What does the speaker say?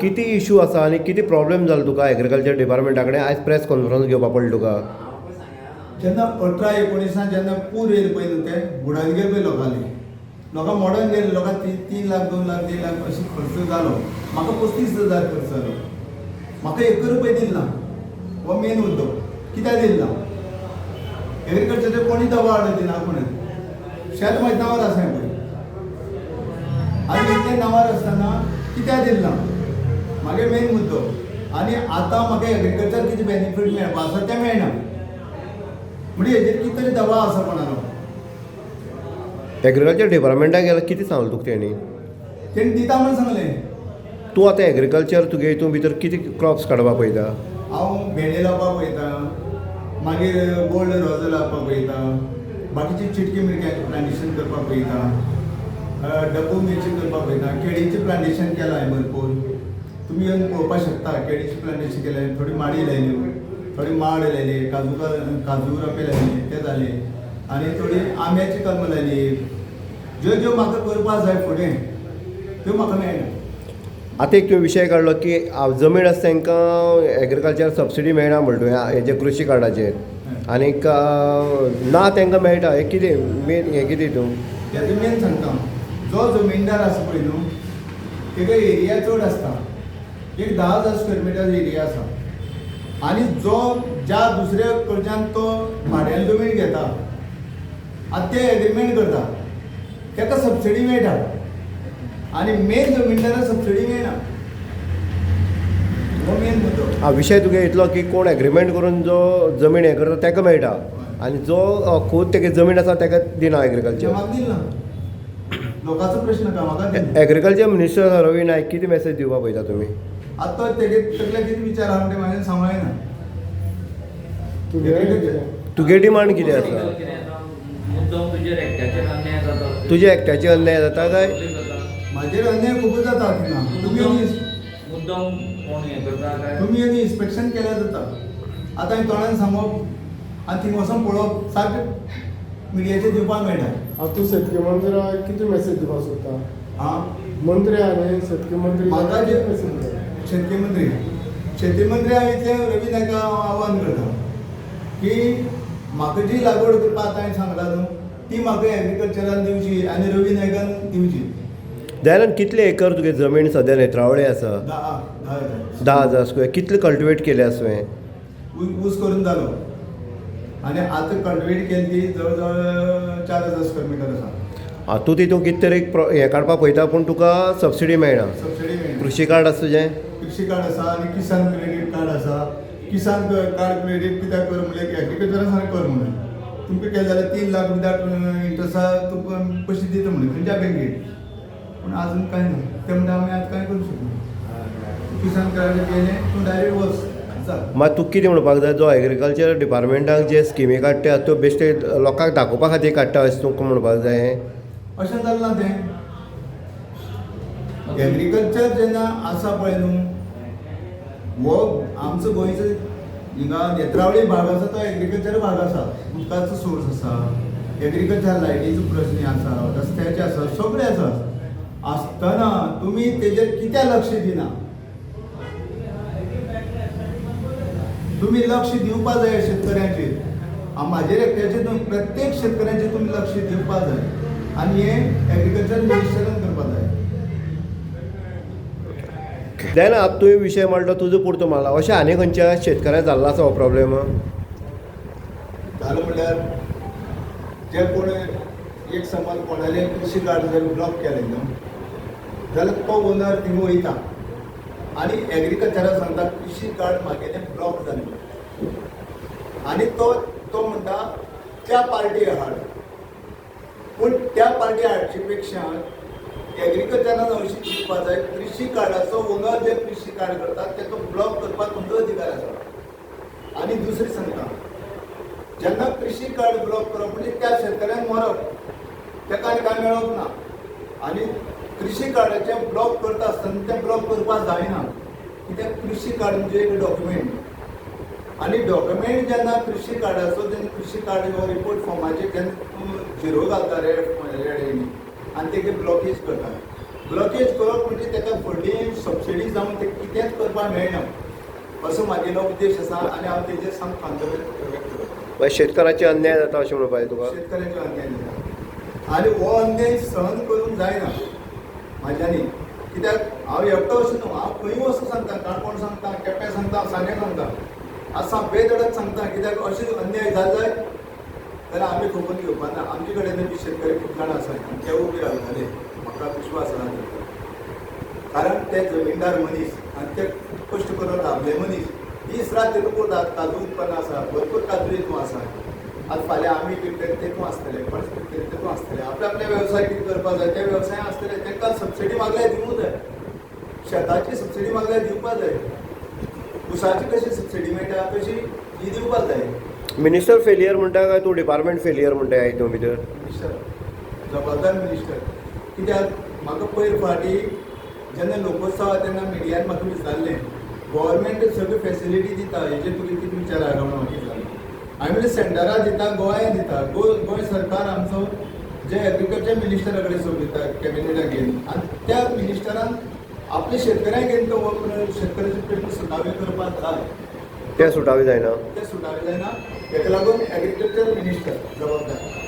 किती इशू आसा आनी किती प्रॉब्लेम जालो तुका एग्रीकल्चर डिपार्टमेंटा कडेन आयज प्रेस कॉन्फरन्स घेवपा पडली तुका? जेन्ना 18-19 जेन्ना पूर येयले पळय न्हू ते बुडान गेले पळय लोकां मोडून गेले लोकांक 3 लाख 2 लाख 3 लाख अशें खर्च जालो. म्हाका 35,000 खर्च जालो. म्हाका 1 रुपया दिल ना. हो मेन मुद्दो. कित्याक दिल ना? एग्रीकल्चर कोणी दबाव हाडून दिना म्हणून. शेत म्हाजें नांवार आसा पळय. आनी इतलें नांवार आसतना कित्याक दिल ना? म्हागे मेन मुद्दो. आनी आतां म्हाका एग्रीकल्चर कितें बेनिफीट मेळपा आसा तें मेळना. म्हणजे हेजेर कितें तरी दबाव आसा कोणालो. एग्रीकल्चर डिपार्टमेंटाक गेल्यार कितें सांगलें तुका तेणी? तेणी दिता म्हूण सांगलें. तूं आतां एग्रीकल्चर तुगे हितून भितर कितें क्रॉप्स काडपा पळयता? हांव भेंडे लावपाक पळयता, मागीर गोल्ड रोजां लावपाक पळयता, बाकीची चिटकी मिरक्यांचें प्लांटेशन करपाक पळयता, डब्बू मिरची करपाक पळयता, केळीचें प्लांटेशन केलां हांवें भरपूर. तुमी येवन पळोवपाक शकता. केळीचें प्लांटेशन केलें, थोडी माडी लायल्यो, थोडी माड लायले, काजू रोंपे लायले ते जाले, आनी थोडी आंब्याची कलमां लायली. ज्यो ज्यो म्हाका करपाक जाय फुडें त्यो म्हाका मेळना. आतां एक तुवें विशय काडलो की जमीन आसा तांकां एग्रीकल्चर सबसिडी मेळना म्हणटा तुवें हेजे कृशी कार्डाचेर, आनीक ना तांकां मेळटा. हें कितें मेन हें कितें तूं? हेजो मेन सांगता. जो जमीनदार आसा पळय न्हू तेजो एरिया चड आसता. एक 10,000 स्क्वेअर मिटर एरिया आसा. आनी जो ज्या दुसऱ्या कडच्यान तो भाड्यान जमीन घेता आतां ते एग्रीमेंट करता ताका सबसिडी मेळटा. आनी मेन जमीनदाराक सबसिडी मेळना. हो मेन मुद्दो. विशय तुगे इतलो की कोण एग्रीमेंट करून जो जमीन हें करता ताका मेळटा, आनी जो खूद तेगे जमीन आसा ताका दिना एग्रीकल्चर. म्हाका दिना. लोकांचो प्रश्न काय म्हाका दिना. एग्रीकल्चर मिनिस्टर रवी नायक कितें मॅसेज दिवपा पळयता तुमी? आतां तेगे तकले कितें विचार आहा ते म्हाजें सांगयना. तुगे डिमांड कितें आसा? तुजे एकट्याचे अन्याय जाता काय? म्हाजेर अन्याय खूब जाता थिंगा. तुमी येवन इन्स्पेक्शन केल्यार जाता. आतां हांवें तोंडान सांगप आनी थिंग वचोन पळोवप सारकें मिडियाचेर दिवपाक मेळटा. तूं शेतकी मंत्र्याक कितें मॅसेज दिवपाक सोदता? आं मंत्री आनी शेतकी मंत्री म्हाका जे मॅसेज दिता? शेतकी मंत्री हांव इतलें रवी नायका आव्हान करता की म्हाका जी लागवड करपाक आतां हांवें सांगला न्हू ती म्हाका एग्रीकल्चरान दिवची आनी रवी नायकान दिवची. दयानंद कितले एकर तुगे जमीन सद्या नेत्रावळी आसा? 10,000 स्क्वेअर. कितले कल्टिवेट केले आसा तुवें? ऊस करून जालो आनी आतां कल्टिवेट केली ती जवळ जवळ 4,000 स्क्वेअर मिटर आसा. तूं तितून कितें तरी हें काडपाक पळयता पूण तुका सबसिडी मेळना. सबसिडी मेळना. कृशी कार्ड आसा तुजें? कृषी कार्ड आसा आनी किसान क्रेडीट कार्ड आसा. किसान कार्ड क्रेडीट कित्याक कर म्हणल्यार एग्रीकल्चरान सांग कर म्हणून. तुमकां केलें जाल्यार 3 लाख विदाउट इंट्रस्टा तुमकां पयशे दिता म्हणून खंयच्या बँकेक. पूण आजून कांय ना. ते म्हणटा आमी आतां कांय करूंक शकना. किसान कार्ड केलें तूं डायरेक्ट वच. मात तुका कितें म्हणपाक जाय, जो एग्रीकल्चर डिपार्टमेंटाक जे स्किमी काडटा त्यो बेश्टे लोकांक दाखोवपा खातीर काडटा अशें तुका म्हणपाक जाय? अशें जालें ना तें. एग्रीकल्चर जेन्ना आसा पळय न्हू हो आमचो गोंयचो हिंगा नेत्रावळी भाग आसा तो एग्रीकल्चर भाग आसा. उदकाचो सोर्स आसा, एग्रीकल्चर लायटीचो प्रश्न आसा, रस्त्याचे आसा, सगळें आसा. आसतना तुमी तेजेर कित्याक लक्ष दिना? तुमी लक्ष दिवपा जाय शेतकऱ्यांचेर. म्हाजेर एकट्याचेर न्हू प्रत्येक शेतकऱ्यांचेर तुमी लक्ष दिवपा जाय आनी हें एग्रीकल्चर मिनिस्टरान करपा जाय. जायना आतां तुवें विशय मांडलो तुजो पुरतो मारला. अशें आनी खंयच्या शेतकऱ्यांक जाल्लो आसा हो प्रॉब्लेम? जालो म्हणल्यार जे कोण एक समज कोणालें कृषी कार्ड जर ब्लॉक केलें न्हू जाल्यार तो ओनर थिंग वयता आनी एग्रीकल्चराक सांगता कृषी कार्ड म्हागेलें ब्लॉक जालें आनी तो म्हणटा त्या पार्टी हाड. पूण त्या पार्टी हाडचे पेक्षा एग्रीकल्चरान अशें चिंतपा जाय कृषी कार्डाचो ओनर जे कृषी कार्ड करता ताका ब्लॉक करपाक खंयचो अधिकार आसा. आनी दुसरें सांगता जेन्ना कृषी कार्ड ब्लॉक करप म्हणजे त्या शेतकऱ्याक मरप, ताका आनी कांय मेळप ना. आनी कृषी कार्डाचें ब्लॉक करता आसतना तें ब्लॉक करपाक जायना. कित्याक कृषी कार्ड म्हणजे एक डॉक्युमेंट आनी डॉक्युमेंट जेन्ना कृषी कार्डाचो तेन्ना कृषी कार्ड हो रिपोर्ट फॉर्माचेर जेन्ना तूं झिरो घालता रेड आनी तेगे ब्लॉकेज करता ब्लॉकेज करप म्हणजे ताका फुडली सबसिडी जावन ते कितेंच करपाक मेळना असो म्हागेलो उद्देश आसा आनी हांव तेजेर सामको खांत व्यक्त करता. मागीर शेतकाराचे अन्याय जाता अशें म्हणून पाहिजे तुका. शेतकऱ्याचो अन्याय जाता आनी हो अन्याय सहन करूंक जायना म्हाज्यानी. कित्याक हांव एकटो अशें न्हू, हांव खंयूय वचून सांगता, काणकोण सांगता, केपें सांगता, सांगें सांगता, आसा बेधडक सांगता. कित्याक अशें अन्याय जाले जाल्यार आमी खबर घेवपाक ना. आमचे कडेन बी शेतकरी खूब जाण आसा आनी ते उबे रावताले, म्हाका विश्वास आसा ताचेर. कारण ते जमीनदार मनीस आनी ते कश्ट करून राबले मनीस. दीस रात तेतून काजू उत्पन्न आसा, भरपूर काजू हेतू आसा. आतां फाल्यां आमी कितें तेतून आसतले, कोण कितें तेतून आसतले. आपले वेवसाय कितें करपाक जाय ते वेवसाय आसतले. तांकां सबसिडी मागल्यार दिवूंक जाय. शेताची सबसिडी मागल्यार दिवपाक जाय. उसाची कशी सबसिडी मेळटा तशी ही दिवपाक जाय. मिनिस्टर फेलियर म्हणटा काय तूं डिपार्टमेंट फेलियर म्हणटा हितून भितर? मिनिस्टर जबाबदार मिनिस्टर. कित्याक म्हाका पयर फाटी जेन्ना लोकोत्सव तेन्ना मिडियान म्हाका विचारलें गव्हर्मेंट सगळी फेसिलिटी दिता, हेजेर तुमी कितें विचारा काय म्हणून म्हाका विचारलें. हांवें म्हणलें सेंटरा दिता, गोंयांत दिता. गोंय सरकार आमचो जे एग्रीकल्चर मिनिस्टरा कडेन सोविता कॅबिनेटाक घेवन आनी त्या मिनिस्टरान आपल्या शेतकऱ्यांक घेवन तो शेतकऱ्याचे प्रश्न सुटावे करपाक जाय. ते सुटावे जायना. ते सुटावे जायना. हेका लागून एग्रीकल्चर मिनिस्टर जबाबदार.